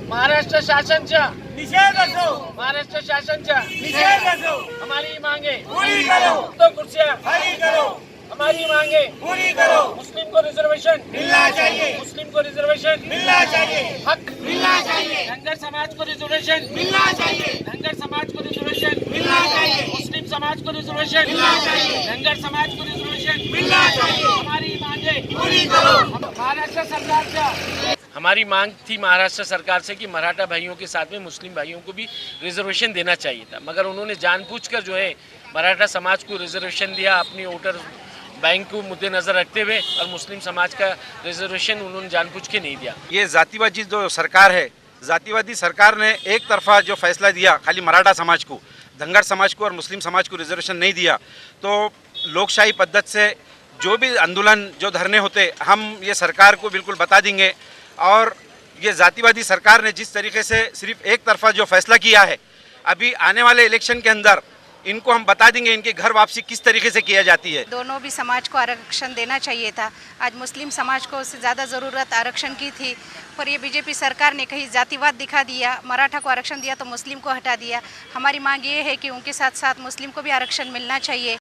महाराष्ट्र शासनच्या निषेध असो, महाराष्ट्र शासनच्या निषेध असो, हमारी मांगे पूरी करो, तो कुर्सियां खाली करो, हमारी मांगे पूरी करो, मुस्लिम को रिजर्वेशन मिलना चाहिए, मुस्लिम को रिजर्वेशन मिलना चाहिए, हक मिलना चाहिए, धनगर समाज को रिजर्वेशन मिलना चाहिए, धनगर समाज को रिजर्वेशन मिलना चाहिए, मुस्लिम समाज को रिजर्वेशन मिलना चाहिए, धनगर समाज को रिजर्वेशन मिलना चाहिए, हमारी मांगे पूरी करो। महाराष्ट्र सरकार से हमारी मांग थी महाराष्ट्र सरकार से कि मराठा भाइयों के साथ में मुस्लिम भाइयों को भी रिजर्वेशन देना चाहिए था, मगर उन्होंने जानबूझकर जो है मराठा समाज को रिजर्वेशन दिया अपनी वोटर बैंक को मुद्देनजर रखते हुए, और मुस्लिम समाज का रिजर्वेशन उन्होंने जानबूझ के नहीं दिया। ये जातिवादी जो सरकार है, जातिवादी सरकार ने एक तरफा जो फैसला दिया खाली मराठा समाज को, धनगर समाज को और मुस्लिम समाज को रिजर्वेशन नहीं दिया, तो लोकशाही पद्धति से जो भी आंदोलन जो धरने होते हम ये सरकार को बिल्कुल बता देंगे। और ये जातिवादी सरकार ने जिस तरीके से सिर्फ एक तरफा जो फैसला किया है, अभी आने वाले इलेक्शन के अंदर इनको हम बता देंगे इनकी घर वापसी किस तरीके से किया जाती है। दोनों भी समाज को आरक्षण देना चाहिए था। आज मुस्लिम समाज को उससे ज़्यादा ज़रूरत आरक्षण की थी, पर ये बीजेपी सरकार ने कहीं जातिवाद दिखा दिया, मराठा को आरक्षण दिया तो मुस्लिम को हटा दिया। हमारी मांग ये है कि उनके साथ साथ मुस्लिम को भी आरक्षण मिलना चाहिए।